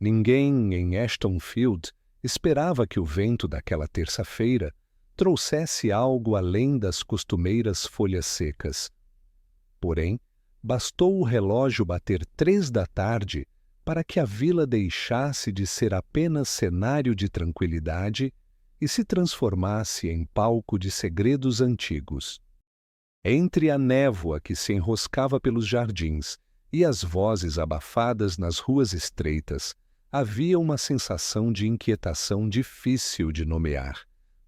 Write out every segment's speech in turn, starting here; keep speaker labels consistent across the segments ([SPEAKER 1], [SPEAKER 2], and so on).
[SPEAKER 1] Ninguém em Ashton Field esperava que o vento daquela terça-feira trouxesse algo além das costumeiras folhas secas. Porém, bastou o relógio bater 3 da tarde para que a vila deixasse de ser apenas cenário de tranquilidade e se transformasse em palco de segredos antigos. Entre a névoa que se enroscava pelos jardins e as vozes abafadas nas ruas estreitas, havia uma sensação de inquietação difícil de nomear,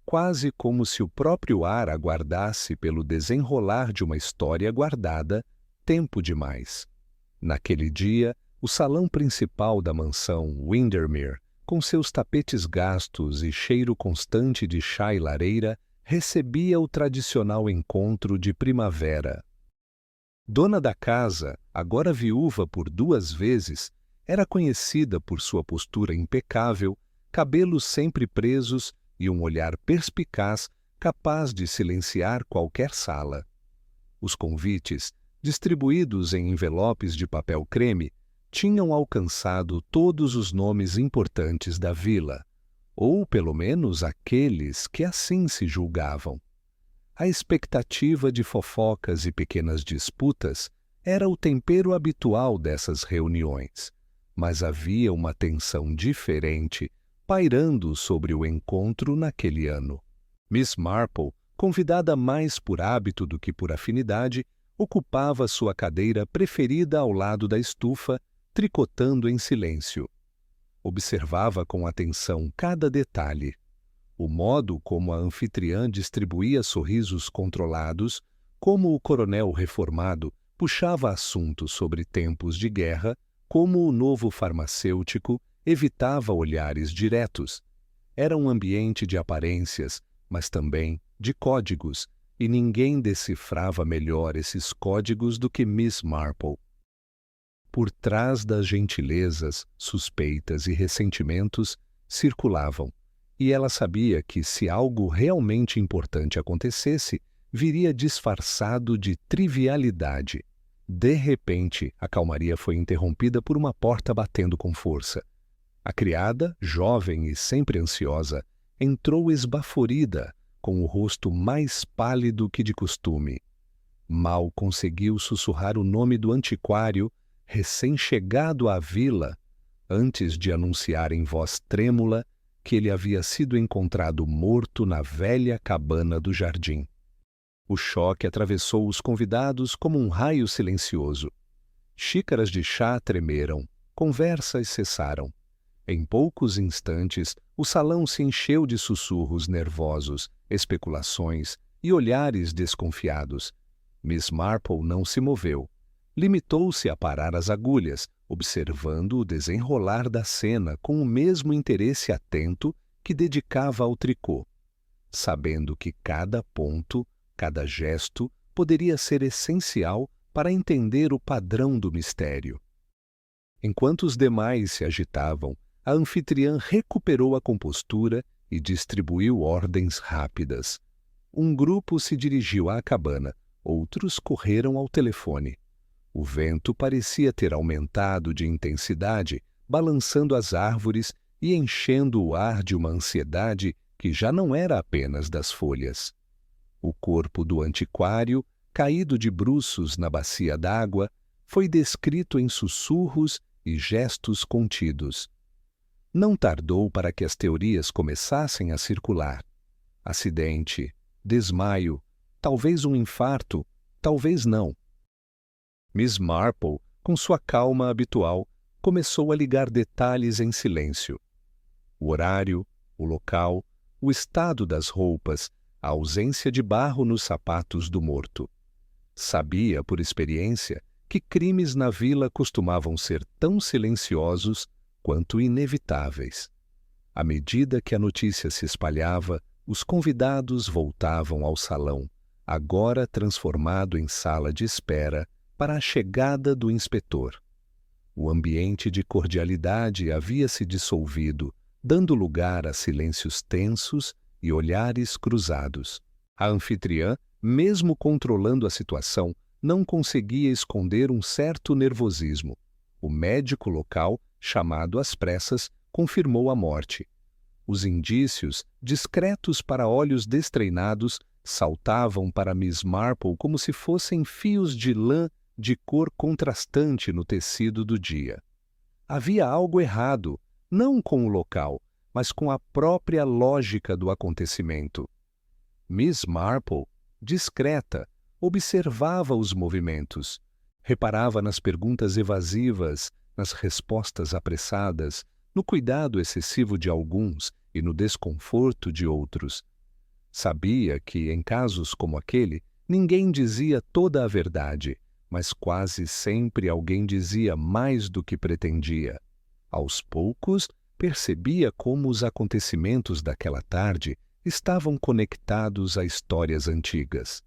[SPEAKER 1] quase como se o próprio ar aguardasse pelo desenrolar de uma história guardada tempo demais. Naquele dia, o salão principal da mansão Windermere, com seus tapetes gastos e cheiro constante de chá e lareira, recebia o tradicional encontro de primavera. Dona da casa, agora viúva por 2 vezes, era conhecida por sua postura impecável, cabelos sempre presos e um olhar perspicaz capaz de silenciar qualquer sala. Os convites, distribuídos em envelopes de papel creme, tinham alcançado todos os nomes importantes da vila, ou pelo menos aqueles que assim se julgavam. A expectativa de fofocas e pequenas disputas era o tempero habitual dessas reuniões, mas havia uma tensão diferente pairando sobre o encontro naquele ano. Miss Marple, convidada mais por hábito do que por afinidade, ocupava sua cadeira preferida ao lado da estufa, tricotando em silêncio. Observava com atenção cada detalhe. O modo como a anfitriã distribuía sorrisos controlados, como o coronel reformado puxava assuntos sobre tempos de guerra, como o novo farmacêutico evitava olhares diretos. Era um ambiente de aparências, mas também de códigos, e ninguém decifrava melhor esses códigos do que Miss Marple. Por trás das gentilezas, suspeitas e ressentimentos circulavam, e ela sabia que se algo realmente importante acontecesse, viria disfarçado de trivialidade. De repente, a calmaria foi interrompida por uma porta batendo com força. A criada, jovem e sempre ansiosa, entrou esbaforida, com o rosto mais pálido que de costume. Mal conseguiu sussurrar o nome do antiquário, recém-chegado à vila, antes de anunciar em voz trêmula que ele havia sido encontrado morto na velha cabana do jardim. O choque atravessou os convidados como um raio silencioso. Xícaras de chá tremeram, conversas cessaram. Em poucos instantes, o salão se encheu de sussurros nervosos, especulações e olhares desconfiados. Miss Marple não se moveu. Limitou-se a parar as agulhas, observando o desenrolar da cena com o mesmo interesse atento que dedicava ao tricô, sabendo que cada ponto, cada gesto poderia ser essencial para entender o padrão do mistério. Enquanto os demais se agitavam, a anfitriã recuperou a compostura e distribuiu ordens rápidas. Um grupo se dirigiu à cabana, outros correram ao telefone. O vento parecia ter aumentado de intensidade, balançando as árvores e enchendo o ar de uma ansiedade que já não era apenas das folhas. O corpo do antiquário, caído de bruços na bacia d'água, foi descrito em sussurros e gestos contidos. Não tardou para que as teorias começassem a circular. Acidente, desmaio, talvez um infarto, talvez não. Miss Marple, com sua calma habitual, começou a ligar detalhes em silêncio. O horário, o local, o estado das roupas, a ausência de barro nos sapatos do morto. Sabia, por experiência, que crimes na vila costumavam ser tão silenciosos quanto inevitáveis. À medida que a notícia se espalhava, os convidados voltavam ao salão, agora transformado em sala de espera para a chegada do inspetor. O ambiente de cordialidade havia se dissolvido, dando lugar a silêncios tensos e olhares cruzados. A anfitriã, mesmo controlando a situação, não conseguia esconder um certo nervosismo. O médico local chamado às pressas, confirmou a morte. Os indícios, discretos para olhos destreinados, saltavam para Miss Marple como se fossem fios de lã de cor contrastante no tecido do dia. Havia algo errado, não com o local, mas com a própria lógica do acontecimento. Miss Marple, discreta, observava os movimentos, reparava nas perguntas evasivas, nas respostas apressadas, no cuidado excessivo de alguns e no desconforto de outros. Sabia que, em casos como aquele, ninguém dizia toda a verdade, mas quase sempre alguém dizia mais do que pretendia. Aos poucos, percebia como os acontecimentos daquela tarde estavam conectados a histórias antigas.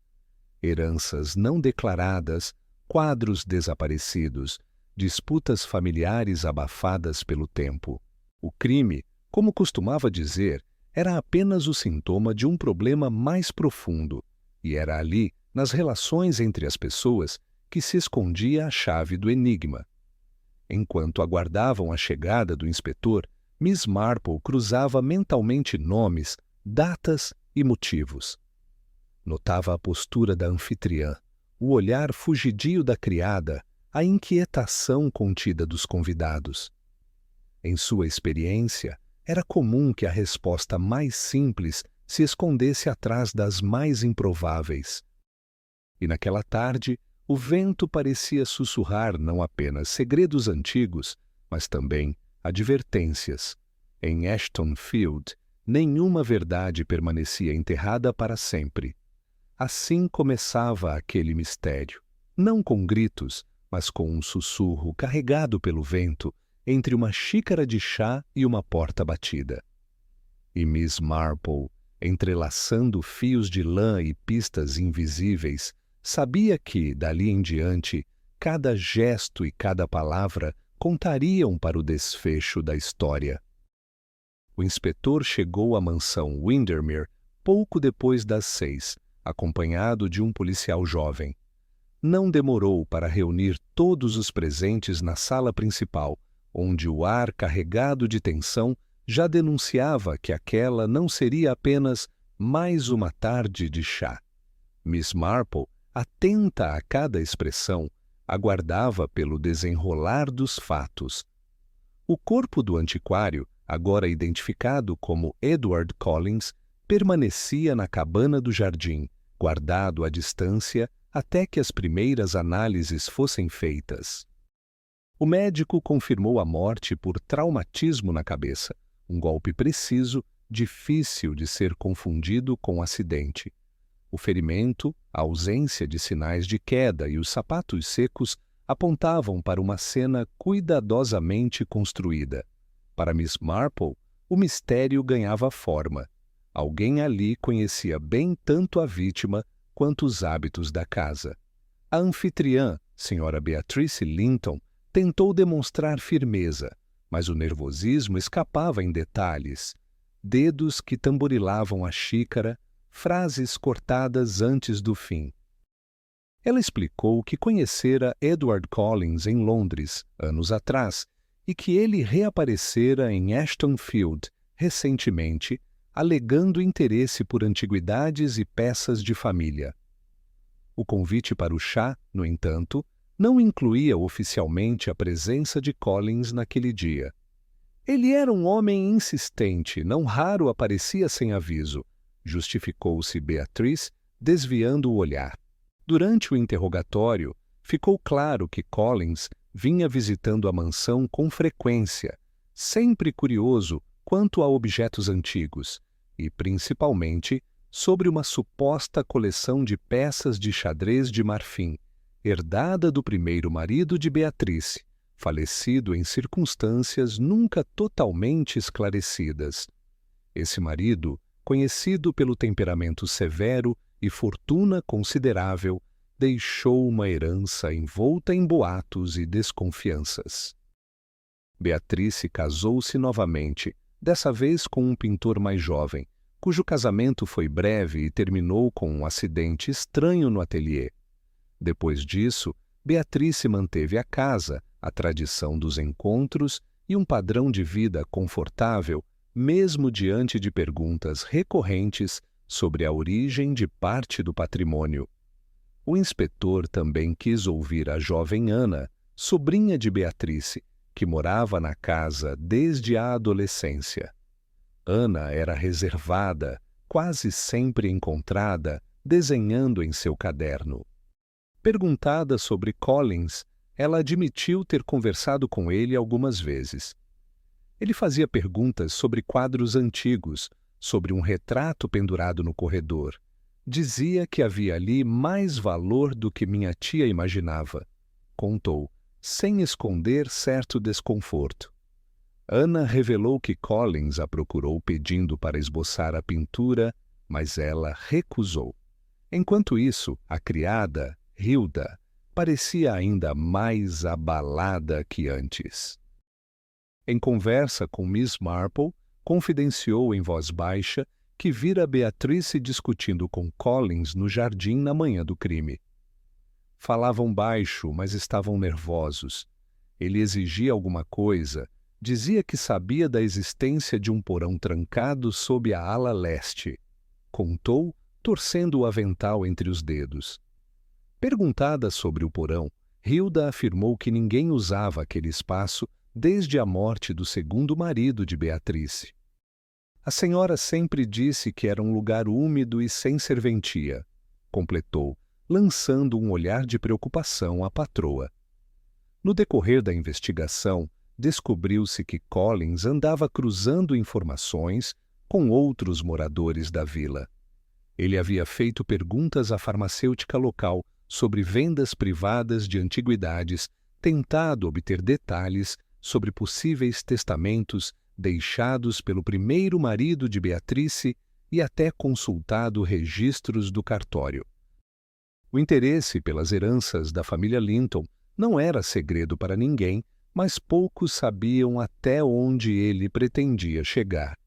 [SPEAKER 1] Heranças não declaradas, quadros desaparecidos, disputas familiares abafadas pelo tempo. O crime, como costumava dizer, era apenas o sintoma de um problema mais profundo, e era ali, nas relações entre as pessoas, que se escondia a chave do enigma. Enquanto aguardavam a chegada do inspetor, Miss Marple cruzava mentalmente nomes, datas e motivos. Notava a postura da anfitriã, o olhar fugidio da criada, a inquietação contida dos convidados. Em sua experiência, era comum que a resposta mais simples se escondesse atrás das mais improváveis. E naquela tarde, o vento parecia sussurrar não apenas segredos antigos, mas também advertências. Em Ashton Field, nenhuma verdade permanecia enterrada para sempre. Assim começava aquele mistério, não com gritos, mas com um sussurro carregado pelo vento entre uma xícara de chá e uma porta batida. E Miss Marple, entrelaçando fios de lã e pistas invisíveis, sabia que, dali em diante, cada gesto e cada palavra contariam para o desfecho da história. O inspetor chegou à mansão Windermere pouco depois das 6, acompanhado de um policial jovem. Não demorou para reunir todos os presentes na sala principal, onde o ar carregado de tensão já denunciava que aquela não seria apenas mais uma tarde de chá. Miss Marple, atenta a cada expressão, aguardava pelo desenrolar dos fatos. O corpo do antiquário, agora identificado como Edward Collins, permanecia na cabana do jardim, guardado à distância até que as primeiras análises fossem feitas. O médico confirmou a morte por traumatismo na cabeça, um golpe preciso, difícil de ser confundido com acidente. O ferimento, a ausência de sinais de queda e os sapatos secos apontavam para uma cena cuidadosamente construída. Para Miss Marple, o mistério ganhava forma. Alguém ali conhecia bem tanto a vítima quanto os hábitos da casa. A anfitriã, Sra. Beatrice Linton, tentou demonstrar firmeza, mas o nervosismo escapava em detalhes. Dedos que tamborilavam a xícara, frases cortadas antes do fim. Ela explicou que conhecera Edward Collins em Londres, anos atrás, e que ele reaparecera em Ashton Field, recentemente, alegando interesse por antiguidades e peças de família. O convite para o chá, no entanto, não incluía oficialmente a presença de Collins naquele dia. Ele era um homem insistente, não raro aparecia sem aviso, justificou-se Beatriz, desviando o olhar. Durante o interrogatório, ficou claro que Collins vinha visitando a mansão com frequência, sempre curioso quanto a objetos antigos, e, principalmente, sobre uma suposta coleção de peças de xadrez de marfim, herdada do primeiro marido de Beatrice, falecido em circunstâncias nunca totalmente esclarecidas. Esse marido, conhecido pelo temperamento severo e fortuna considerável, deixou uma herança envolta em boatos e desconfianças. Beatrice casou-se novamente, dessa vez com um pintor mais jovem, cujo casamento foi breve e terminou com um acidente estranho no ateliê. Depois disso, Beatrice manteve a casa, a tradição dos encontros e um padrão de vida confortável, mesmo diante de perguntas recorrentes sobre a origem de parte do patrimônio. O inspetor também quis ouvir a jovem Ana, sobrinha de Beatrice, que morava na casa desde a adolescência. Ana era reservada, quase sempre encontrada desenhando em seu caderno. Perguntada sobre Collins, ela admitiu ter conversado com ele algumas vezes. Ele fazia perguntas sobre quadros antigos, sobre um retrato pendurado no corredor. Dizia que havia ali mais valor do que minha tia imaginava. Contou, sem esconder certo desconforto. Ana revelou que Collins a procurou pedindo para esboçar a pintura, mas ela recusou. Enquanto isso, a criada, Hilda, parecia ainda mais abalada que antes. Em conversa com Miss Marple, confidenciou em voz baixa que vira Beatrice discutindo com Collins no jardim na manhã do crime. Falavam baixo, mas estavam nervosos. Ele exigia alguma coisa, dizia que sabia da existência de um porão trancado sob a ala leste. Contou, torcendo o avental entre os dedos. Perguntada sobre o porão, Hilda afirmou que ninguém usava aquele espaço desde a morte do segundo marido de Beatrice. A senhora sempre disse que era um lugar úmido e sem serventia, completou, lançando um olhar de preocupação à patroa. No decorrer da investigação, descobriu-se que Collins andava cruzando informações com outros moradores da vila. Ele havia feito perguntas à farmacêutica local sobre vendas privadas de antiguidades, tentado obter detalhes sobre possíveis testamentos deixados pelo primeiro marido de Beatrice e até consultado registros do cartório. O interesse pelas heranças da família Linton não era segredo para ninguém, mas poucos sabiam até onde ele pretendia chegar.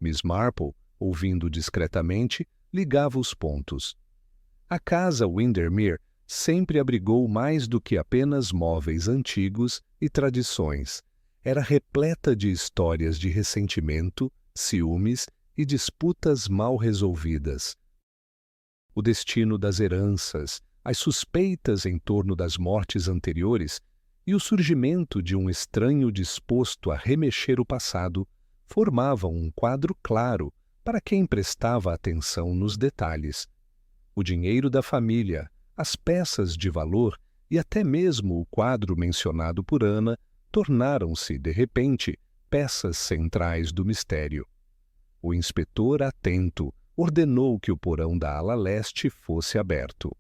[SPEAKER 1] Miss Marple, ouvindo discretamente, ligava os pontos. A casa Windermere sempre abrigou mais do que apenas móveis antigos e tradições. Era repleta de histórias de ressentimento, ciúmes e disputas mal resolvidas. O destino das heranças, as suspeitas em torno das mortes anteriores e o surgimento de um estranho disposto a remexer o passado formavam um quadro claro para quem prestava atenção nos detalhes. O dinheiro da família, as peças de valor e até mesmo o quadro mencionado por Ana tornaram-se, de repente, peças centrais do mistério. O inspetor, atento, ordenou que o porão da ala leste fosse aberto.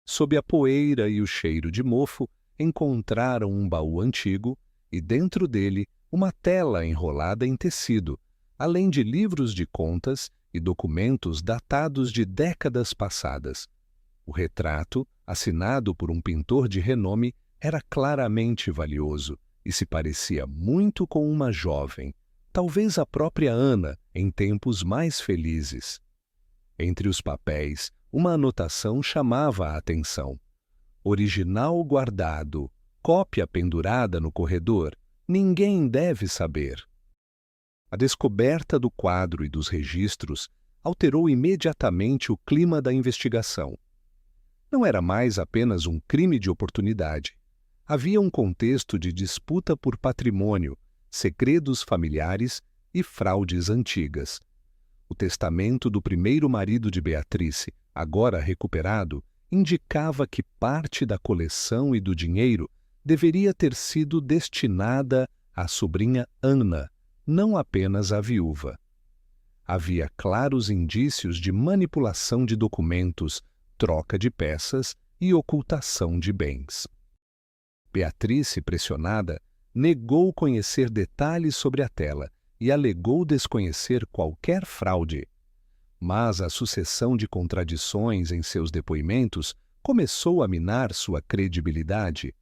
[SPEAKER 1] Sob a poeira e o cheiro de mofo, encontraram um baú antigo e, dentro dele, uma tela enrolada em tecido, além de livros de contas e documentos datados de décadas passadas. O retrato, assinado por um pintor de renome, era claramente valioso e se parecia muito com uma jovem, talvez a própria Ana, em tempos mais felizes. Entre os papéis, uma anotação chamava a atenção. Original guardado, cópia pendurada no corredor, ninguém deve saber. A descoberta do quadro e dos registros alterou imediatamente o clima da investigação. Não era mais apenas um crime de oportunidade. Havia um contexto de disputa por patrimônio, segredos familiares e fraudes antigas. O testamento do primeiro marido de Beatrice, agora recuperado, indicava que parte da coleção e do dinheiro deveria ter sido destinada à sobrinha Ana, não apenas à viúva. Havia claros indícios de manipulação de documentos, troca de peças e ocultação de bens. Beatrice, pressionada, negou conhecer detalhes sobre a tela e alegou desconhecer qualquer fraude. Mas a sucessão de contradições em seus depoimentos começou a minar sua credibilidade.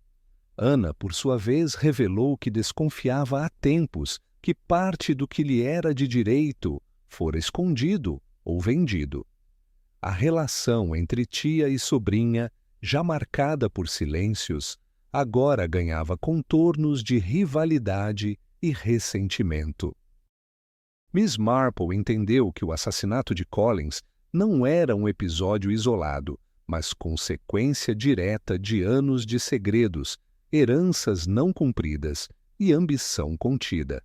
[SPEAKER 1] Ana, por sua vez, revelou que desconfiava há tempos que parte do que lhe era de direito fora escondido ou vendido. A relação entre tia e sobrinha, já marcada por silêncios, agora ganhava contornos de rivalidade e ressentimento. Miss Marple entendeu que o assassinato de Collins não era um episódio isolado, mas consequência direta de anos de segredos, heranças não cumpridas e ambição contida.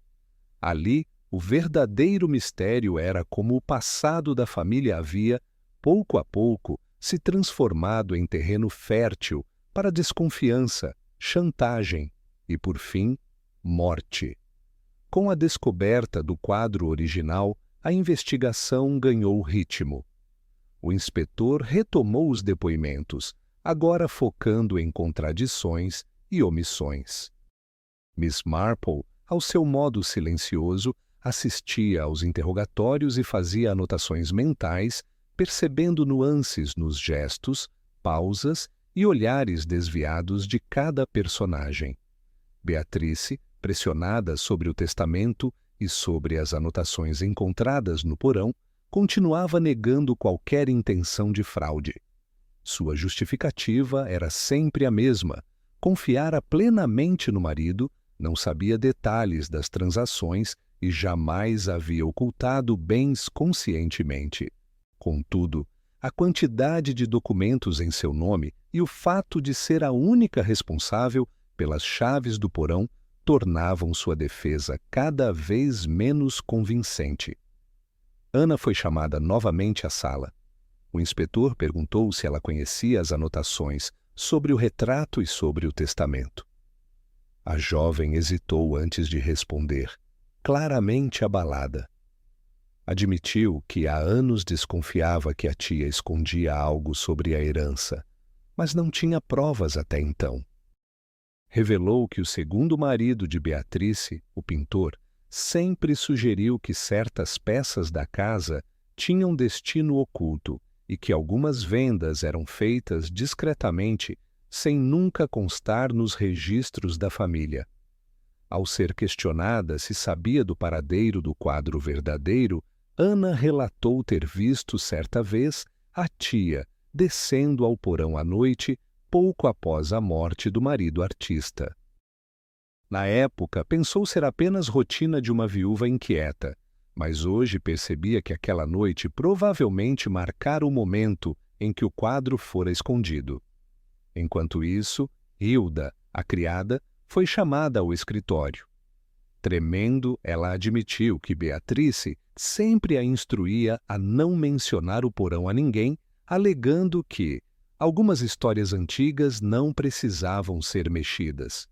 [SPEAKER 1] Ali, o verdadeiro mistério era como o passado da família havia, pouco a pouco, se transformado em terreno fértil para desconfiança, chantagem e, por fim, morte. Com a descoberta do quadro original, a investigação ganhou ritmo. O inspetor retomou os depoimentos, agora focando em contradições e omissões. Miss Marple, ao seu modo silencioso, assistia aos interrogatórios e fazia anotações mentais, percebendo nuances nos gestos, pausas e olhares desviados de cada personagem. Beatrice, pressionada sobre o testamento e sobre as anotações encontradas no porão, continuava negando qualquer intenção de fraude. Sua justificativa era sempre a mesma: confiara plenamente no marido, não sabia detalhes das transações e jamais havia ocultado bens conscientemente. Contudo, a quantidade de documentos em seu nome e o fato de ser a única responsável pelas chaves do porão tornavam sua defesa cada vez menos convincente. Ana foi chamada novamente à sala. O inspetor perguntou se ela conhecia as anotações sobre o retrato e sobre o testamento. A jovem hesitou antes de responder, claramente abalada. Admitiu que há anos desconfiava que a tia escondia algo sobre a herança, mas não tinha provas até então. Revelou que o segundo marido de Beatrice, o pintor, sempre sugeriu que certas peças da casa tinham destino oculto e que algumas vendas eram feitas discretamente, sem nunca constar nos registros da família. Ao ser questionada se sabia do paradeiro do quadro verdadeiro, Ana relatou ter visto certa vez a tia descendo ao porão à noite, pouco após a morte do marido artista. Na época, pensou ser apenas rotina de uma viúva inquieta, mas hoje percebia que aquela noite provavelmente marcara o momento em que o quadro fora escondido. Enquanto isso, Hilda, a criada, foi chamada ao escritório. Tremendo, ela admitiu que Beatrice sempre a instruía a não mencionar o porão a ninguém, alegando que algumas histórias antigas não precisavam ser mexidas.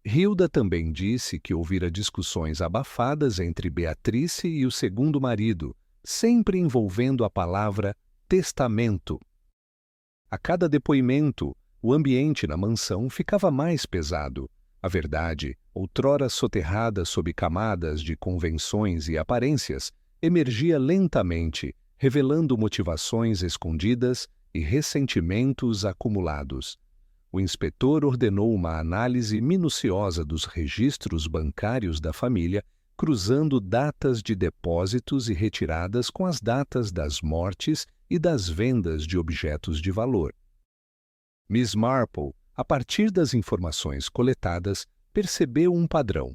[SPEAKER 1] Hilda também disse que ouvira discussões abafadas entre Beatrice e o segundo marido, sempre envolvendo a palavra testamento. A cada depoimento, o ambiente na mansão ficava mais pesado. A verdade, outrora soterrada sob camadas de convenções e aparências, emergia lentamente, revelando motivações escondidas e ressentimentos acumulados. O inspetor ordenou uma análise minuciosa dos registros bancários da família, cruzando datas de depósitos e retiradas com as datas das mortes e das vendas de objetos de valor. Miss Marple, a partir das informações coletadas, percebeu um padrão.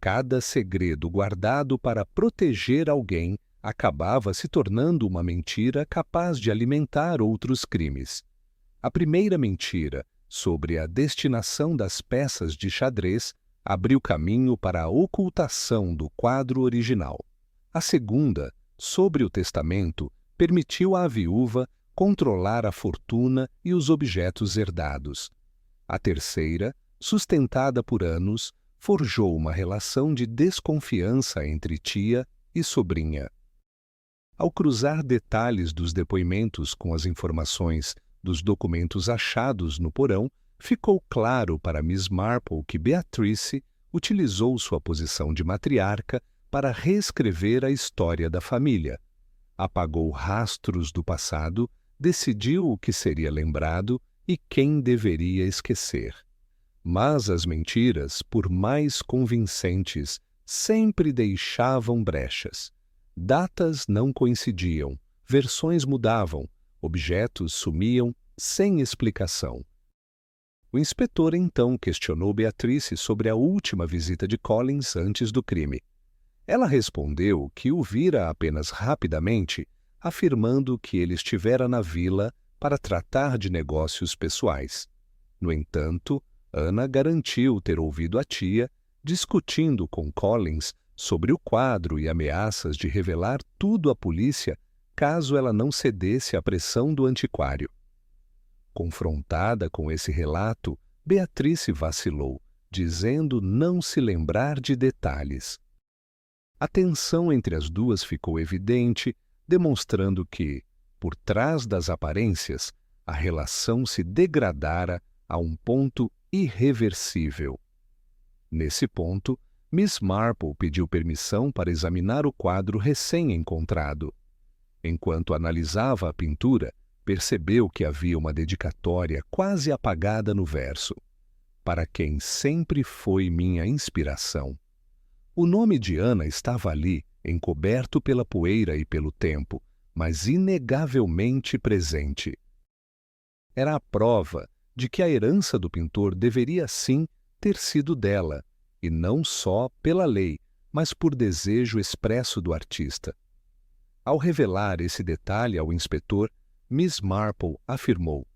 [SPEAKER 1] Cada segredo guardado para proteger alguém acabava se tornando uma mentira capaz de alimentar outros crimes. A primeira mentira, sobre a destinação das peças de xadrez, abriu caminho para a ocultação do quadro original. A segunda, sobre o testamento, permitiu à viúva controlar a fortuna e os objetos herdados. A terceira, sustentada por anos, forjou uma relação de desconfiança entre tia e sobrinha. Ao cruzar detalhes dos depoimentos com as informações dos documentos achados no porão, ficou claro para Miss Marple que Beatrice utilizou sua posição de matriarca para reescrever a história da família. Apagou rastros do passado, decidiu o que seria lembrado e quem deveria esquecer. Mas as mentiras, por mais convincentes, sempre deixavam brechas. Datas não coincidiam, versões mudavam, objetos sumiam sem explicação. O inspetor então questionou Beatrice sobre a última visita de Collins antes do crime. Ela respondeu que o vira apenas rapidamente, afirmando que ele estivera na vila para tratar de negócios pessoais. No entanto, Anna garantiu ter ouvido a tia discutindo com Collins sobre o quadro e ameaças de revelar tudo à polícia caso ela não cedesse à pressão do antiquário. Confrontada com esse relato, Beatrice vacilou, dizendo não se lembrar de detalhes. A tensão entre as duas ficou evidente, demonstrando que, por trás das aparências, a relação se degradara a um ponto irreversível. Nesse ponto, Miss Marple pediu permissão para examinar o quadro recém-encontrado. Enquanto analisava a pintura, percebeu que havia uma dedicatória quase apagada no verso. Para quem sempre foi minha inspiração. O nome de Anna estava ali, encoberto pela poeira e pelo tempo, mas inegavelmente presente. Era a prova de que a herança do pintor deveria sim ter sido dela, e não só pela lei, mas por desejo expresso do artista. Ao revelar esse detalhe ao inspetor, Miss Marple afirmou: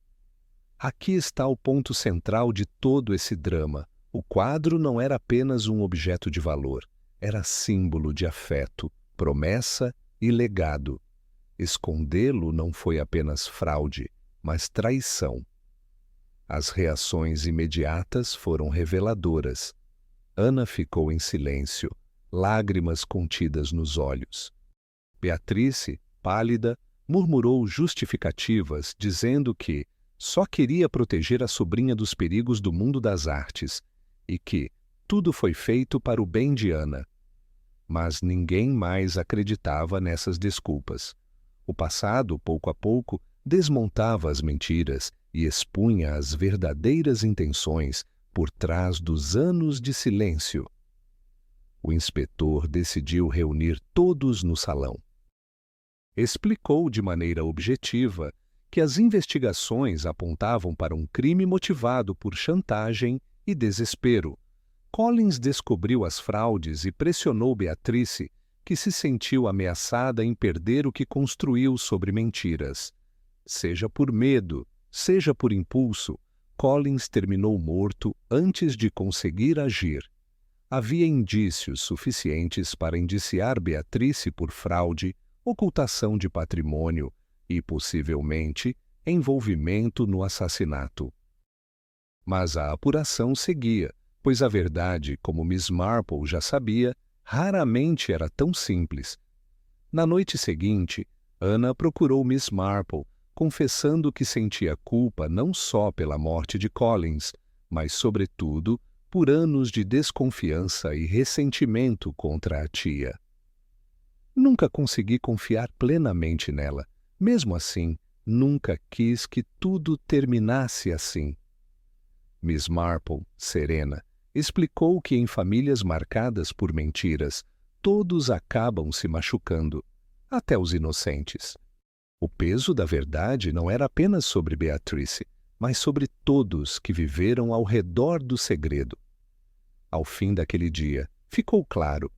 [SPEAKER 1] aqui está o ponto central de todo esse drama. O quadro não era apenas um objeto de valor, era símbolo de afeto, promessa e legado. Escondê-lo não foi apenas fraude, mas traição. As reações imediatas foram reveladoras. Anna ficou em silêncio, lágrimas contidas nos olhos. Beatrice, pálida, murmurou justificativas, dizendo que só queria proteger a sobrinha dos perigos do mundo das artes e que tudo foi feito para o bem de Anna. Mas ninguém mais acreditava nessas desculpas. O passado, pouco a pouco, desmontava as mentiras e expunha as verdadeiras intenções por trás dos anos de silêncio. O inspetor decidiu reunir todos no salão. Explicou de maneira objetiva que as investigações apontavam para um crime motivado por chantagem e desespero. Collins descobriu as fraudes e pressionou Beatrice, que se sentiu ameaçada em perder o que construiu sobre mentiras. Seja por medo, seja por impulso, Collins terminou morto antes de conseguir agir. Havia indícios suficientes para indiciar Beatrice por fraude, ocultação de patrimônio e, possivelmente, envolvimento no assassinato. Mas a apuração seguia, pois a verdade, como Miss Marple já sabia, raramente era tão simples. Na noite seguinte, Anna procurou Miss Marple, confessando que sentia culpa não só pela morte de Collins, mas, sobretudo, por anos de desconfiança e ressentimento contra a tia. Nunca consegui confiar plenamente nela. Mesmo assim, nunca quis que tudo terminasse assim. Miss Marple, serena, explicou que em famílias marcadas por mentiras, todos acabam se machucando, até os inocentes. O peso da verdade não era apenas sobre Beatrice, mas sobre todos que viveram ao redor do segredo. Ao fim daquele dia, ficou claro: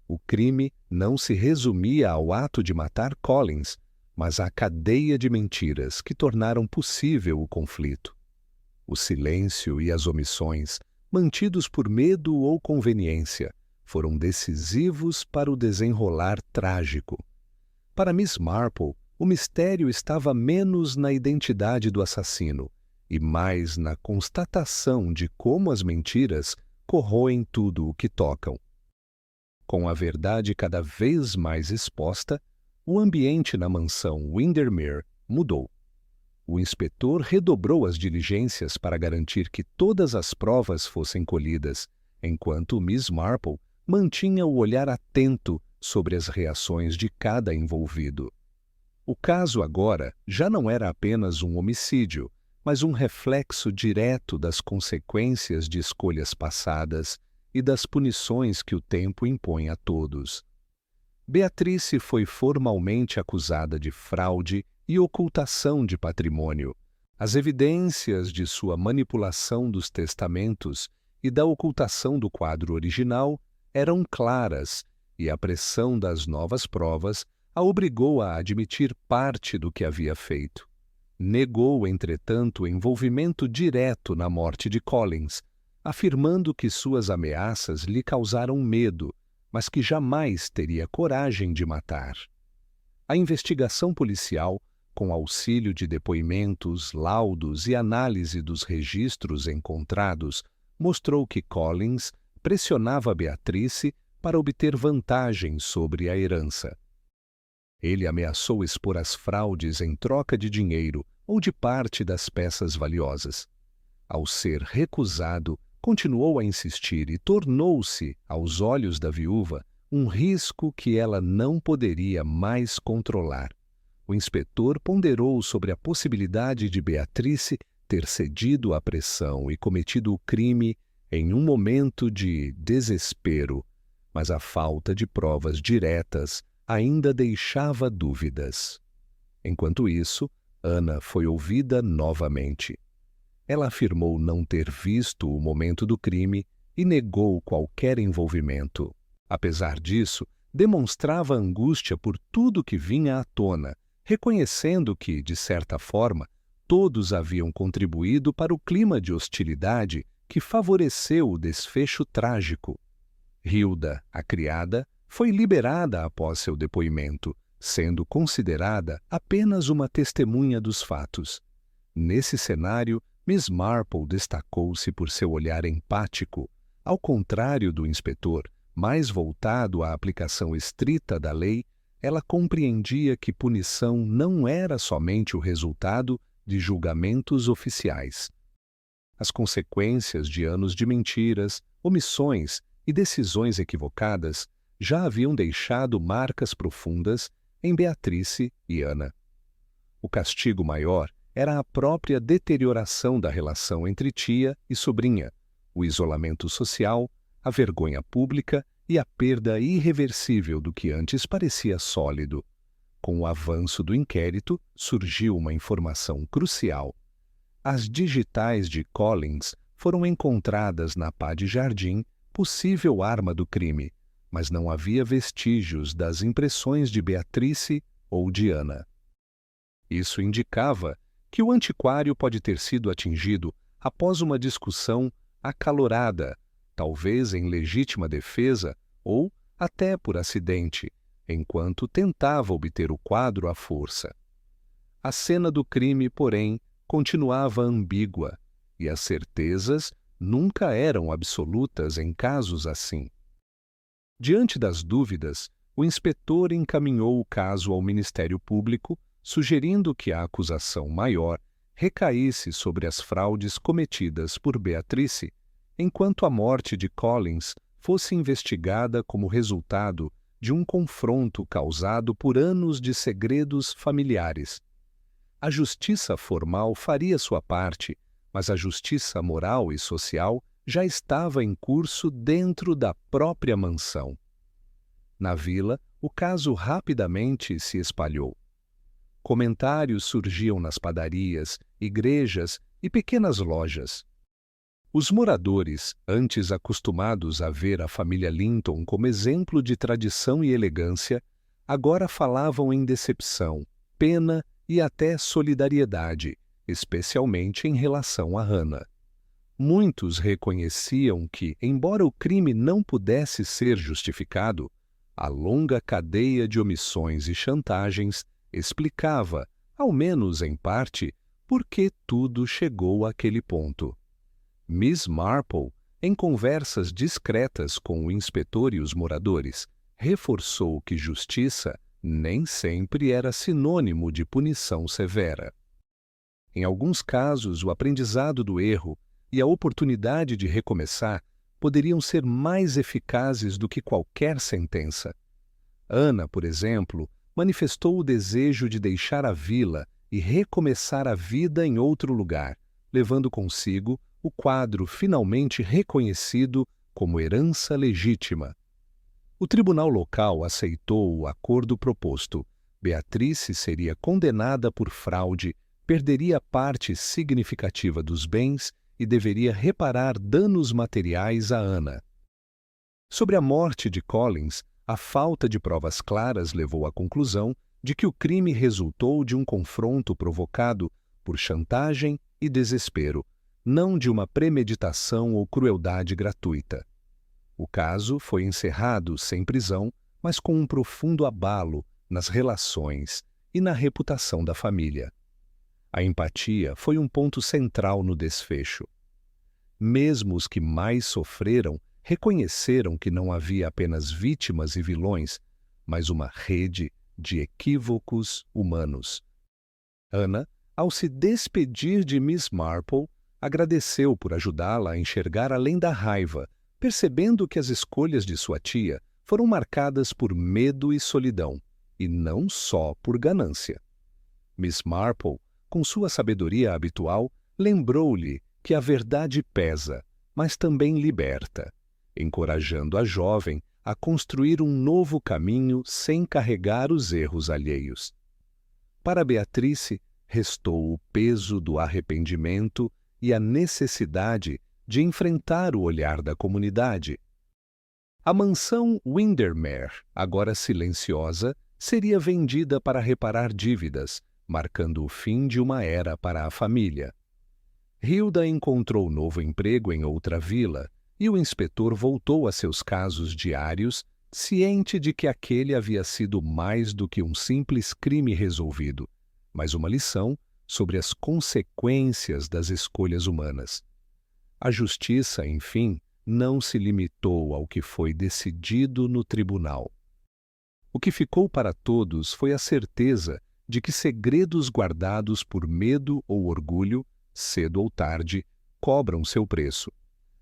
[SPEAKER 1] o crime não se resumia ao ato de matar Collins, mas à cadeia de mentiras que tornaram possível o conflito. O silêncio e as omissões, mantidos por medo ou conveniência, foram decisivos para o desenrolar trágico. Para Miss Marple, o mistério estava menos na identidade do assassino e mais na constatação de como as mentiras corroem tudo o que tocam. Com a verdade cada vez mais exposta, o ambiente na mansão Windermere mudou. O inspetor redobrou as diligências para garantir que todas as provas fossem colhidas, enquanto Miss Marple mantinha o olhar atento sobre as reações de cada envolvido. O caso agora já não era apenas um homicídio, mas um reflexo direto das consequências de escolhas passadas e das punições que o tempo impõe a todos. Beatrice foi formalmente acusada de fraude e ocultação de patrimônio, As evidências de sua manipulação dos testamentos e da ocultação do quadro original eram claras, e a pressão das novas provas a obrigou a admitir parte do que havia feito. Negou, entretanto, o envolvimento direto na morte de Collins, afirmando que suas ameaças lhe causaram medo, mas que jamais teria coragem de matar. A investigação policial, com auxílio de depoimentos, laudos e análise dos registros encontrados, mostrou que Collins pressionava Beatrice para obter vantagem sobre a herança. Ele ameaçou expor as fraudes em troca de dinheiro ou de parte das peças valiosas. Ao ser recusado, continuou a insistir e tornou-se, aos olhos da viúva, um risco que ela não poderia mais controlar. O inspetor ponderou sobre a possibilidade de Beatrice ter cedido à pressão e cometido o crime em um momento de desespero, mas a falta de provas diretas ainda deixava dúvidas. Enquanto isso, Ana foi ouvida novamente. Ela afirmou não ter visto o momento do crime e negou qualquer envolvimento. Apesar disso, demonstrava angústia por tudo que vinha à tona, reconhecendo que, de certa forma, todos haviam contribuído para o clima de hostilidade que favoreceu o desfecho trágico. Hilda, a criada, foi liberada após seu depoimento, sendo considerada apenas uma testemunha dos fatos. Nesse cenário, Miss Marple destacou-se por seu olhar empático, ao contrário do inspetor, mais voltado à aplicação estrita da lei. Ela compreendia que punição não era somente o resultado de julgamentos oficiais. As consequências de anos de mentiras, omissões e decisões equivocadas já haviam deixado marcas profundas em Beatrice e Ana. O castigo maior era a própria deterioração da relação entre tia e sobrinha, o isolamento social, a vergonha pública e a perda irreversível do que antes parecia sólido. Com o avanço do inquérito, surgiu uma informação crucial. As digitais de Collins foram encontradas na pá de jardim, possível arma do crime, mas não havia vestígios das impressões de Beatrice ou de Ana. Isso indicava que o antiquário pode ter sido atingido após uma discussão acalorada, talvez em legítima defesa ou até por acidente, enquanto tentava obter o quadro à força. A cena do crime, porém, continuava ambígua, e as certezas nunca eram absolutas em casos assim. Diante das dúvidas, o inspetor encaminhou o caso ao Ministério Público, sugerindo que a acusação maior recaísse sobre as fraudes cometidas por Beatrice, enquanto a morte de Collins fosse investigada como resultado de um confronto causado por anos de segredos familiares. A justiça formal faria sua parte, mas a justiça moral e social já estava em curso dentro da própria mansão. Na vila, o caso rapidamente se espalhou. Comentários surgiam nas padarias, igrejas e pequenas lojas. Os moradores, antes acostumados a ver a família Linton como exemplo de tradição e elegância, agora falavam em decepção, pena e até solidariedade, especialmente em relação a Hannah. Muitos reconheciam que, embora o crime não pudesse ser justificado, a longa cadeia de omissões e chantagens explicava, ao menos em parte, por que tudo chegou àquele ponto. Miss Marple, em conversas discretas com o inspetor e os moradores, reforçou que justiça nem sempre era sinônimo de punição severa. Em alguns casos, o aprendizado do erro e a oportunidade de recomeçar poderiam ser mais eficazes do que qualquer sentença. Ana, por exemplo, manifestou o desejo de deixar a vila e recomeçar a vida em outro lugar, levando consigo o quadro finalmente reconhecido como herança legítima. O tribunal local aceitou o acordo proposto. Beatrice seria condenada por fraude, perderia parte significativa dos bens e deveria reparar danos materiais a Anna. Sobre a morte de Collins, a falta de provas claras levou à conclusão de que o crime resultou de um confronto provocado por chantagem e desespero, não de uma premeditação ou crueldade gratuita. O caso foi encerrado sem prisão, mas com um profundo abalo nas relações e na reputação da família. A empatia foi um ponto central no desfecho. Mesmo os que mais sofreram reconheceram que não havia apenas vítimas e vilões, mas uma rede de equívocos humanos. Anna, ao se despedir de Miss Marple, agradeceu por ajudá-la a enxergar além da raiva, percebendo que as escolhas de sua tia foram marcadas por medo e solidão, e não só por ganância. Miss Marple, com sua sabedoria habitual, lembrou-lhe que a verdade pesa, mas também liberta, encorajando a jovem a construir um novo caminho sem carregar os erros alheios. Para Beatrice, restou o peso do arrependimento e a necessidade de enfrentar o olhar da comunidade. A mansão Windermere, agora silenciosa, seria vendida para reparar dívidas, marcando o fim de uma era para a família. Hilda encontrou novo emprego em outra vila e o inspetor voltou a seus casos diários, ciente de que aquele havia sido mais do que um simples crime resolvido, mas uma lição sobre as consequências das escolhas humanas. A justiça, enfim, não se limitou ao que foi decidido no tribunal. O que ficou para todos foi a certeza de que segredos guardados por medo ou orgulho, cedo ou tarde, cobram seu preço.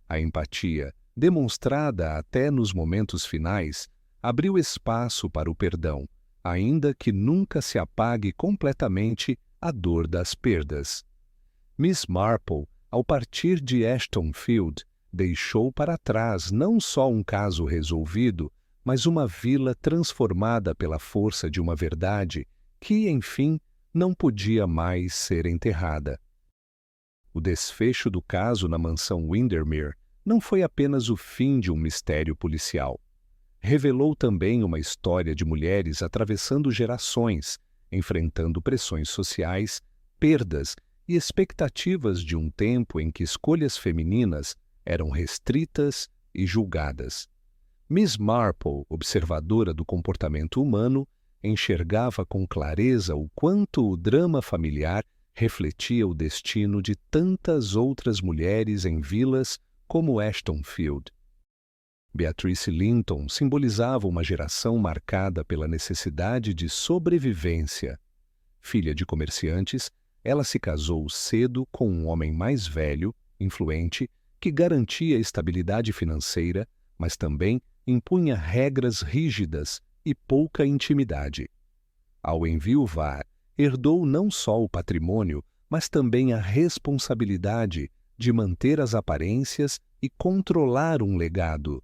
[SPEAKER 1] A empatia, demonstrada até nos momentos finais, abriu espaço para o perdão, ainda que nunca se apague completamente a dor das perdas. Miss Marple, ao partir de Ashton Field, deixou para trás não só um caso resolvido, mas uma vila transformada pela força de uma verdade que, enfim, não podia mais ser enterrada. O desfecho do caso na mansão Windermere não foi apenas o fim de um mistério policial. Revelou também uma história de mulheres atravessando gerações, enfrentando pressões sociais, perdas e expectativas de um tempo em que escolhas femininas eram restritas e julgadas. Miss Marple, observadora do comportamento humano, enxergava com clareza o quanto o drama familiar refletia o destino de tantas outras mulheres em vilas como Ashton Field. Beatrice Linton simbolizava uma geração marcada pela necessidade de sobrevivência. Filha de comerciantes, ela se casou cedo com um homem mais velho, influente, que garantia estabilidade financeira, mas também impunha regras rígidas e pouca intimidade. Ao enviuvar, herdou não só o patrimônio, mas também a responsabilidade de manter as aparências e controlar um legado.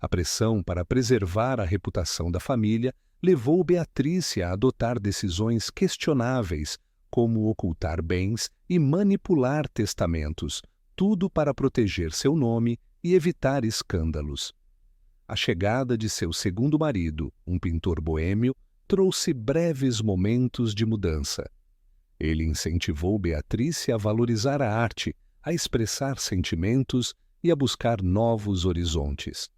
[SPEAKER 1] A pressão para preservar a reputação da família levou Beatrice a adotar decisões questionáveis, como ocultar bens e manipular testamentos, tudo para proteger seu nome e evitar escândalos. A chegada de seu segundo marido, um pintor boêmio, trouxe breves momentos de mudança. Ele incentivou Beatrice a valorizar a arte, a expressar sentimentos e a buscar novos horizontes.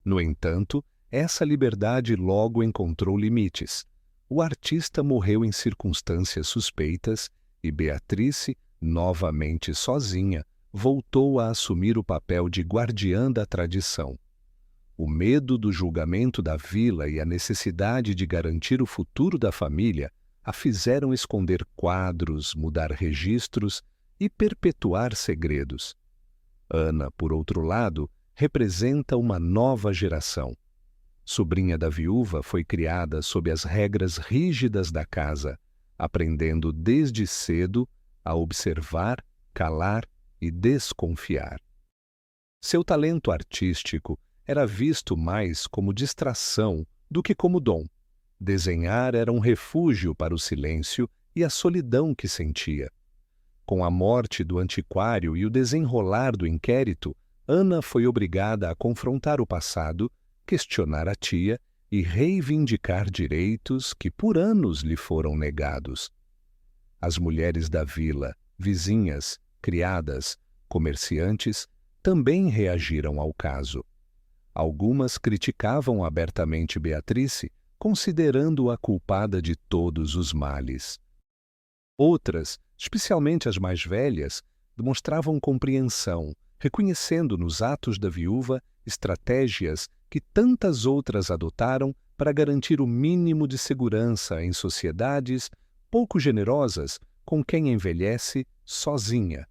[SPEAKER 1] No entanto, essa liberdade logo encontrou limites. O artista morreu em circunstâncias suspeitas e Beatrice, novamente sozinha, voltou a assumir o papel de guardiã da tradição. O medo do julgamento da vila e a necessidade de garantir o futuro da família a fizeram esconder quadros, mudar registros e perpetuar segredos. Anna, por outro lado, representa uma nova geração. Sobrinha da viúva, foi criada sob as regras rígidas da casa, aprendendo desde cedo a observar, calar e desconfiar. Seu talento artístico era visto mais como distração do que como dom. Desenhar era um refúgio para o silêncio e a solidão que sentia. Com a morte do antiquário e o desenrolar do inquérito, Ana foi obrigada a confrontar o passado, questionar a tia e reivindicar direitos que por anos lhe foram negados. As mulheres da vila, vizinhas, criadas, comerciantes, também reagiram ao caso. Algumas criticavam abertamente Beatrice, considerando-a culpada de todos os males. Outras, especialmente as mais velhas, demonstravam compreensão, reconhecendo nos atos da viúva estratégias que tantas outras adotaram para garantir o mínimo de segurança em sociedades pouco generosas com quem envelhece sozinha.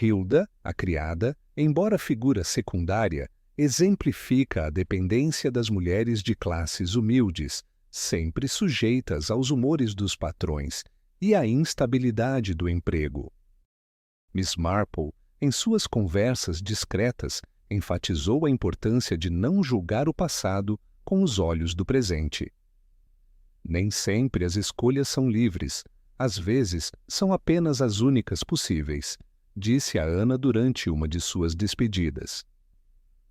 [SPEAKER 1] Hilda, a criada, embora figura secundária, exemplifica a dependência das mulheres de classes humildes, sempre sujeitas aos humores dos patrões e à instabilidade do emprego. Miss Marple, em suas conversas discretas, enfatizou a importância de não julgar o passado com os olhos do presente. Nem sempre as escolhas são livres, às vezes são apenas as únicas possíveis, disse a Ana durante uma de suas despedidas.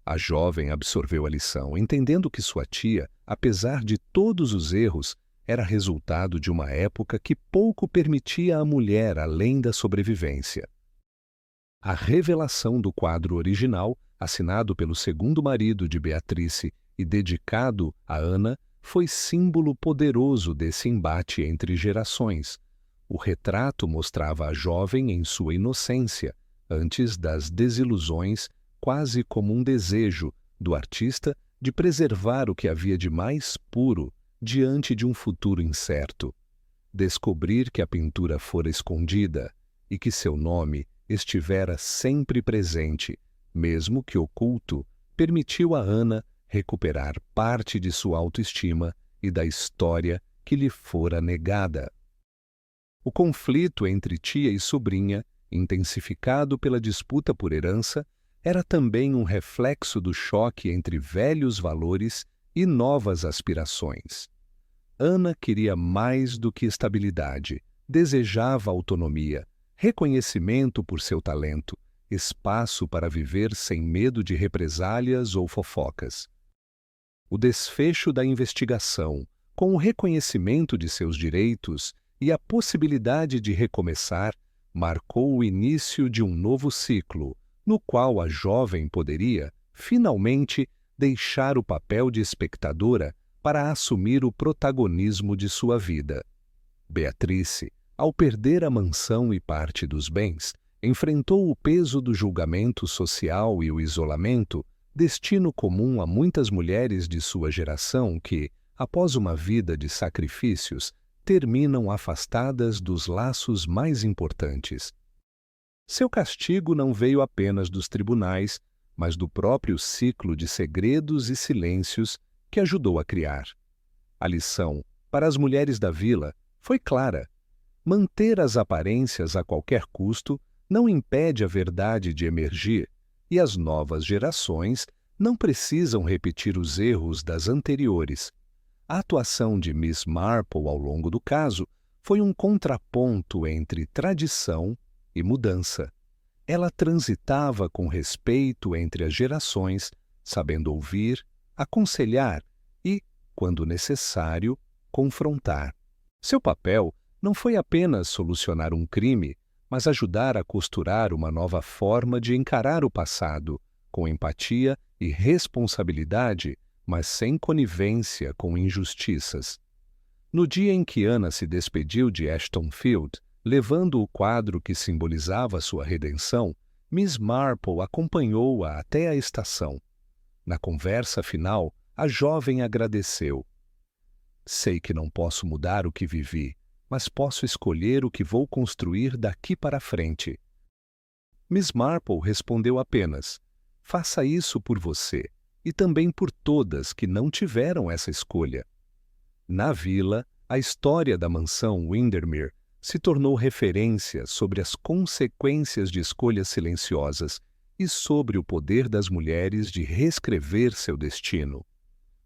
[SPEAKER 1] A jovem absorveu a lição, entendendo que sua tia, apesar de todos os erros, era resultado de uma época que pouco permitia à mulher além da sobrevivência. A revelação do quadro original, assinado pelo segundo marido de Beatrice e dedicado a Ana, foi símbolo poderoso desse embate entre gerações. O retrato mostrava a jovem em sua inocência, antes das desilusões, quase como um desejo do artista de preservar o que havia de mais puro diante de um futuro incerto. Descobrir que a pintura fora escondida e que seu nome estivera sempre presente, mesmo que oculto, permitiu a Ana recuperar parte de sua autoestima e da história que lhe fora negada. O conflito entre tia e sobrinha, intensificado pela disputa por herança, era também um reflexo do choque entre velhos valores e novas aspirações. Ana queria mais do que estabilidade, desejava autonomia, reconhecimento por seu talento, espaço para viver sem medo de represálias ou fofocas. O desfecho da investigação, com o reconhecimento de seus direitos e a possibilidade de recomeçar, marcou o início de um novo ciclo, no qual a jovem poderia, finalmente, deixar o papel de espectadora para assumir o protagonismo de sua vida. Beatrice, ao perder a mansão e parte dos bens, enfrentou o peso do julgamento social e o isolamento, destino comum a muitas mulheres de sua geração que, após uma vida de sacrifícios, terminam afastadas dos laços mais importantes. Seu castigo não veio apenas dos tribunais, mas do próprio ciclo de segredos e silêncios que ajudou a criar. A lição, para as mulheres da vila, foi clara. Manter as aparências a qualquer custo não impede a verdade de emergir, e as novas gerações não precisam repetir os erros das anteriores. A atuação de Miss Marple ao longo do caso foi um contraponto entre tradição e mudança. Ela transitava com respeito entre as gerações, sabendo ouvir, aconselhar e, quando necessário, confrontar. Seu papel não foi apenas solucionar um crime, mas ajudar a costurar uma nova forma de encarar o passado, com empatia e responsabilidade, mas sem conivência com injustiças. No dia em que Ana se despediu de Ashton Field, levando o quadro que simbolizava sua redenção, Miss Marple acompanhou-a até a estação. Na conversa final, a jovem agradeceu. Sei que não posso mudar o que vivi, mas posso escolher o que vou construir daqui para frente. Miss Marple respondeu apenas, faça isso por você e também por todas que não tiveram essa escolha. Na vila, a história da mansão Windermere se tornou referência sobre as consequências de escolhas silenciosas e sobre o poder das mulheres de reescrever seu destino.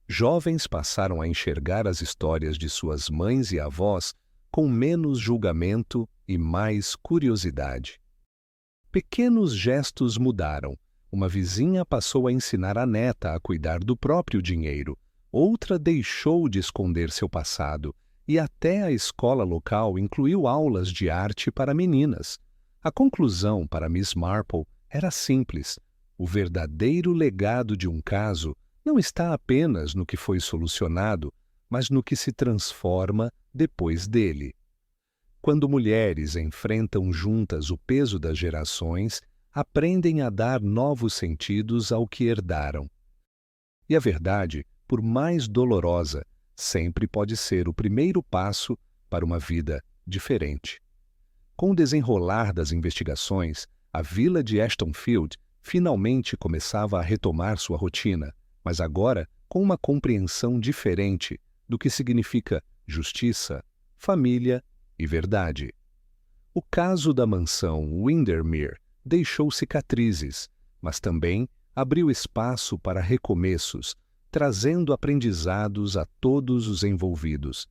[SPEAKER 1] Jovens passaram a enxergar as histórias de suas mães e avós com menos julgamento e mais curiosidade. Pequenos gestos mudaram. Uma vizinha passou a ensinar a neta a cuidar do próprio dinheiro, outra deixou de esconder seu passado, e até a escola local incluiu aulas de arte para meninas. A conclusão para Miss Marple era simples: o verdadeiro legado de um caso não está apenas no que foi solucionado, mas no que se transforma depois dele. Quando mulheres enfrentam juntas o peso das gerações, aprendem a dar novos sentidos ao que herdaram. E a verdade, por mais dolorosa, sempre pode ser o primeiro passo para uma vida diferente. Com o desenrolar das investigações, a vila de Ashtonfield finalmente começava a retomar sua rotina, mas agora com uma compreensão diferente do que significa justiça, família e verdade. O caso da mansão Windermere deixou cicatrizes, mas também abriu espaço para recomeços, trazendo aprendizados a todos os envolvidos.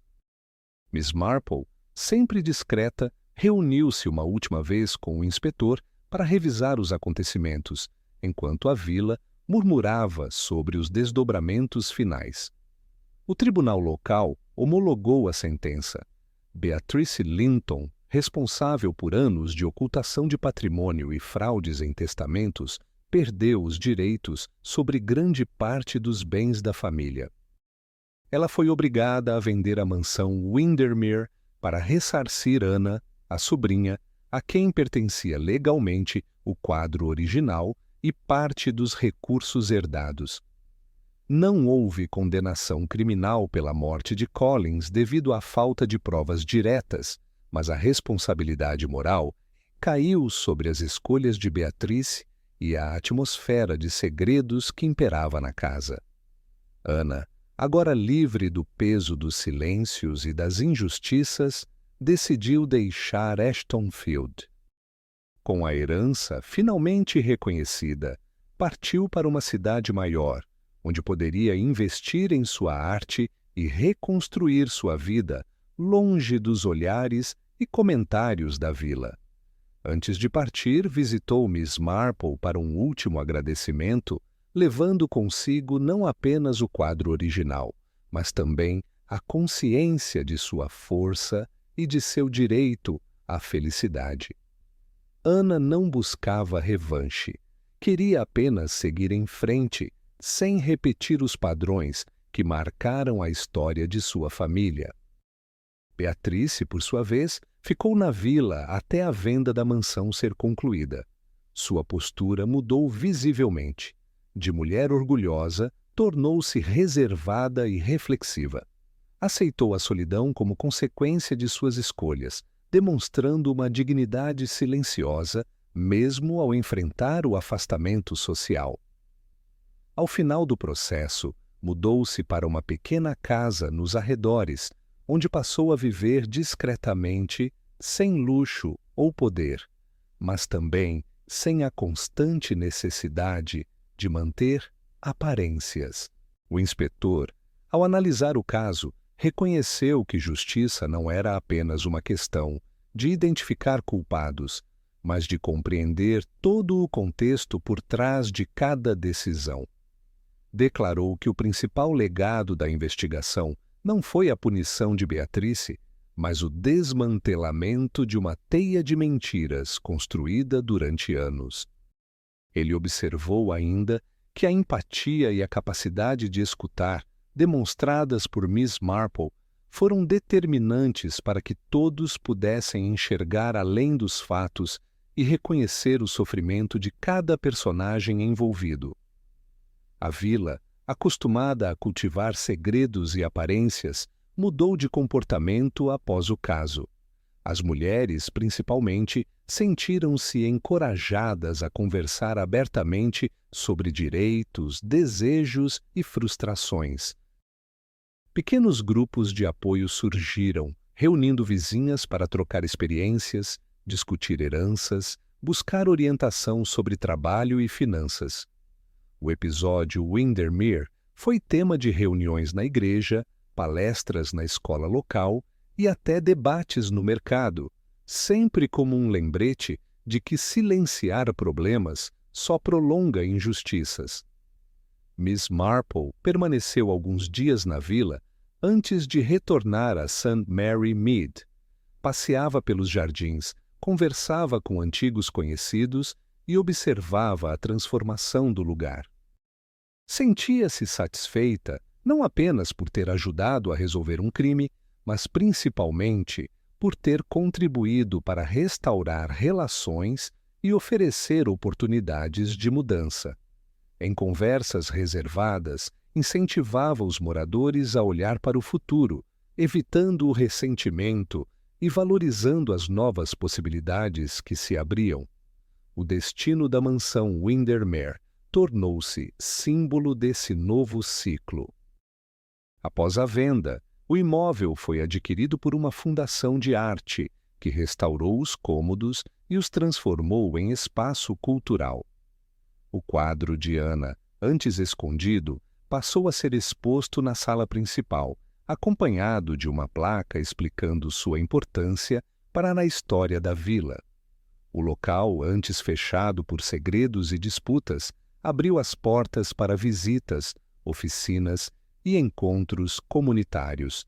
[SPEAKER 1] Miss Marple, sempre discreta, reuniu-se uma última vez com o inspetor para revisar os acontecimentos, enquanto a vila murmurava sobre os desdobramentos finais. O tribunal local homologou a sentença. Beatrice Linton, responsável por anos de ocultação de patrimônio e fraudes em testamentos, perdeu os direitos sobre grande parte dos bens da família. Ela foi obrigada a vender a mansão Windermere para ressarcir Anna, a sobrinha, a quem pertencia legalmente o quadro original e parte dos recursos herdados. Não houve condenação criminal pela morte de Collins devido à falta de provas diretas, mas a responsabilidade moral caiu sobre as escolhas de Beatrice e a atmosfera de segredos que imperava na casa. Anna, agora livre do peso dos silêncios e das injustiças, decidiu deixar Ashtonfield. Com a herança finalmente reconhecida, partiu para uma cidade maior, onde poderia investir em sua arte e reconstruir sua vida longe dos olhares e comentários da vila. Antes de partir, visitou Miss Marple para um último agradecimento, levando consigo não apenas o quadro original, mas também a consciência de sua força e de seu direito à felicidade. Anna não buscava revanche. Queria apenas seguir em frente, sem repetir os padrões que marcaram a história de sua família. Beatrice, por sua vez, ficou na vila até a venda da mansão ser concluída. Sua postura mudou visivelmente. De mulher orgulhosa, tornou-se reservada e reflexiva. Aceitou a solidão como consequência de suas escolhas, demonstrando uma dignidade silenciosa, mesmo ao enfrentar o afastamento social. Ao final do processo, mudou-se para uma pequena casa nos arredores, onde passou a viver discretamente, sem luxo ou poder, mas também sem a constante necessidade de manter aparências. O inspetor, ao analisar o caso, reconheceu que justiça não era apenas uma questão de identificar culpados, mas de compreender todo o contexto por trás de cada decisão. Declarou que o principal legado da investigação não foi a punição de Beatrice, mas o desmantelamento de uma teia de mentiras construída durante anos. Ele observou ainda que a empatia e a capacidade de escutar, demonstradas por Miss Marple, foram determinantes para que todos pudessem enxergar além dos fatos e reconhecer o sofrimento de cada personagem envolvido. A vila, acostumada a cultivar segredos e aparências, mudou de comportamento após o caso. As mulheres, principalmente, sentiram-se encorajadas a conversar abertamente sobre direitos, desejos e frustrações. Pequenos grupos de apoio surgiram, reunindo vizinhas para trocar experiências, discutir heranças, buscar orientação sobre trabalho e finanças. O episódio Windermere foi tema de reuniões na igreja, palestras na escola local e até debates no mercado, sempre como um lembrete de que silenciar problemas só prolonga injustiças. Miss Marple permaneceu alguns dias na vila antes de retornar a St. Mary Mead. Passeava pelos jardins, conversava com antigos conhecidos e observava a transformação do lugar. Sentia-se satisfeita não apenas por ter ajudado a resolver um crime, mas principalmente por ter contribuído para restaurar relações e oferecer oportunidades de mudança. Em conversas reservadas, incentivava os moradores a olhar para o futuro, evitando o ressentimento e valorizando as novas possibilidades que se abriam. O destino da mansão Windermere tornou-se símbolo desse novo ciclo. Após a venda, o imóvel foi adquirido por uma fundação de arte, que restaurou os cômodos e os transformou em espaço cultural. O quadro de Ana, antes escondido, passou a ser exposto na sala principal, acompanhado de uma placa explicando sua importância para a história da vila. O local, antes fechado por segredos e disputas, abriu as portas para visitas, oficinas e encontros comunitários.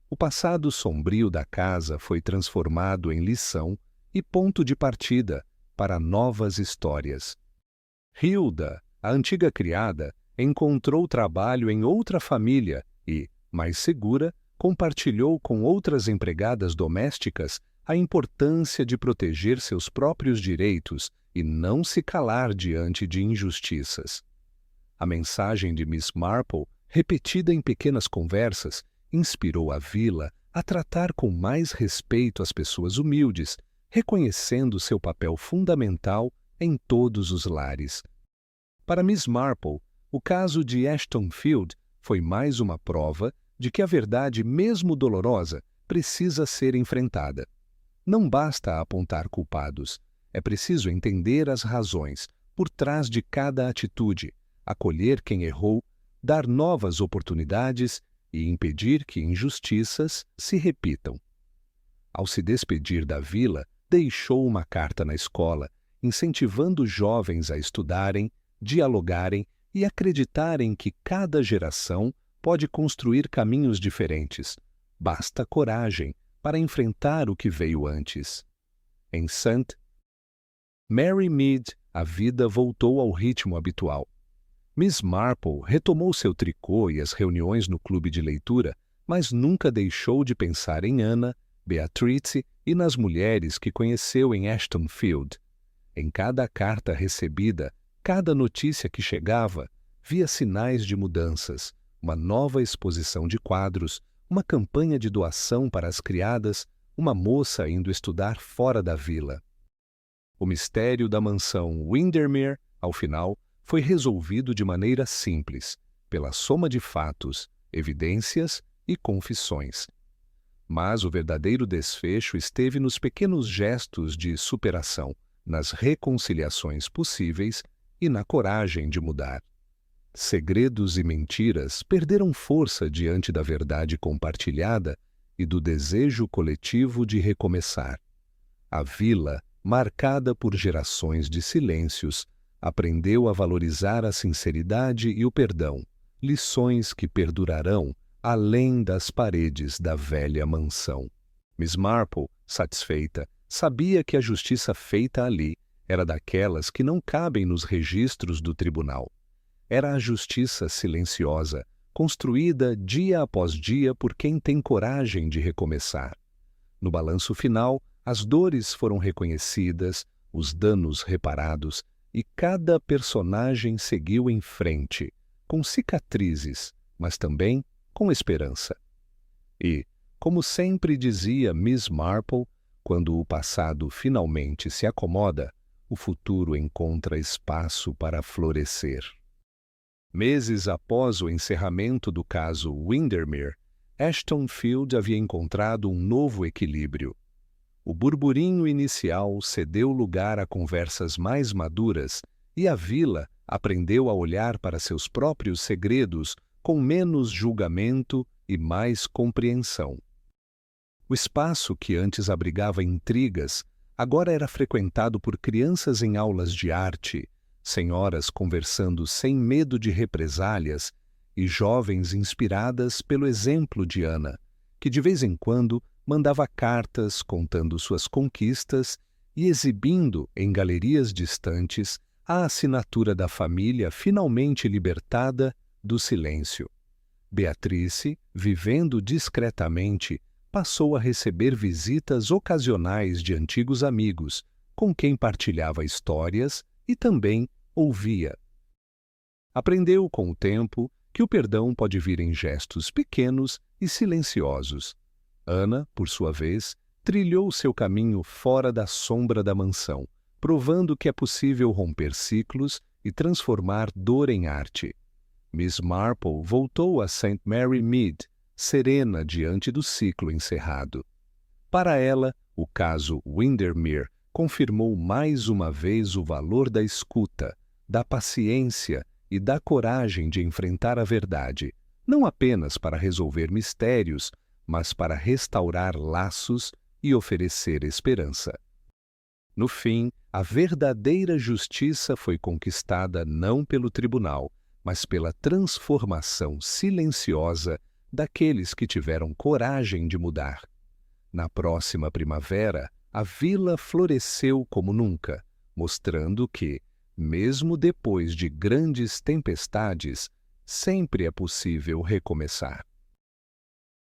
[SPEAKER 1] O passado sombrio da casa foi transformado em lição e ponto de partida para novas histórias. Hilda, a antiga criada, encontrou trabalho em outra família e, mais segura, compartilhou com outras empregadas domésticas a importância de proteger seus próprios direitos e não se calar diante de injustiças. A mensagem de Miss Marple, repetida em pequenas conversas, inspirou a vila a tratar com mais respeito as pessoas humildes, reconhecendo seu papel fundamental em todos os lares. Para Miss Marple, o caso de Ashton Field foi mais uma prova de que a verdade, mesmo dolorosa, precisa ser enfrentada. Não basta apontar culpados, é preciso entender as razões por trás de cada atitude, acolher quem errou, dar novas oportunidades e impedir que injustiças se repitam. Ao se despedir da vila, deixou uma carta na escola, incentivando os jovens a estudarem, dialogarem e acreditarem que cada geração pode construir caminhos diferentes. Basta coragem para enfrentar o que veio antes. Em St. Mary Mead, a vida voltou ao ritmo habitual. Miss Marple retomou seu tricô e as reuniões no clube de leitura, mas nunca deixou de pensar em Ana, Beatrice e nas mulheres que conheceu em Ashton Field. Em cada carta recebida, cada notícia que chegava, via sinais de mudanças, uma nova exposição de quadros, uma campanha de doação para as criadas, uma moça indo estudar fora da vila. O mistério da mansão Windermere, ao final, foi resolvido de maneira simples, pela soma de fatos, evidências e confissões. Mas o verdadeiro desfecho esteve nos pequenos gestos de superação, nas reconciliações possíveis e na coragem de mudar. Segredos e mentiras perderam força diante da verdade compartilhada e do desejo coletivo de recomeçar. A vila, marcada por gerações de silêncios, aprendeu a valorizar a sinceridade e o perdão, lições que perdurarão além das paredes da velha mansão. Miss Marple, satisfeita, sabia que a justiça feita ali era daquelas que não cabem nos registros do tribunal. Era a justiça silenciosa, construída dia após dia por quem tem coragem de recomeçar. No balanço final, as dores foram reconhecidas, os danos reparados, e cada personagem seguiu em frente, com cicatrizes, mas também com esperança. E, como sempre dizia Miss Marple, quando o passado finalmente se acomoda, o futuro encontra espaço para florescer. Meses após o encerramento do caso Windermere, Ashton Field havia encontrado um novo equilíbrio. O burburinho inicial cedeu lugar a conversas mais maduras e a vila aprendeu a olhar para seus próprios segredos com menos julgamento e mais compreensão. O espaço que antes abrigava intrigas agora era frequentado por crianças em aulas de arte, senhoras conversando sem medo de represálias e jovens inspiradas pelo exemplo de Ana, que de vez em quando mandava cartas contando suas conquistas e exibindo, em galerias distantes, a assinatura da família finalmente libertada do silêncio. Beatrice, vivendo discretamente, passou a receber visitas ocasionais de antigos amigos, com quem partilhava histórias e também ouvia. Aprendeu com o tempo que o perdão pode vir em gestos pequenos e silenciosos. Ana, por sua vez, trilhou seu caminho fora da sombra da mansão, provando que é possível romper ciclos e transformar dor em arte. Miss Marple voltou a St. Mary Mead, serena diante do ciclo encerrado. Para ela, o caso Windermere confirmou mais uma vez o valor da escuta, da paciência e da coragem de enfrentar a verdade, não apenas para resolver mistérios, mas para restaurar laços e oferecer esperança. No fim, a verdadeira justiça foi conquistada não pelo tribunal, mas pela transformação silenciosa daqueles que tiveram coragem de mudar. Na próxima primavera, a vila floresceu como nunca, mostrando que, mesmo depois de grandes tempestades, sempre é possível recomeçar.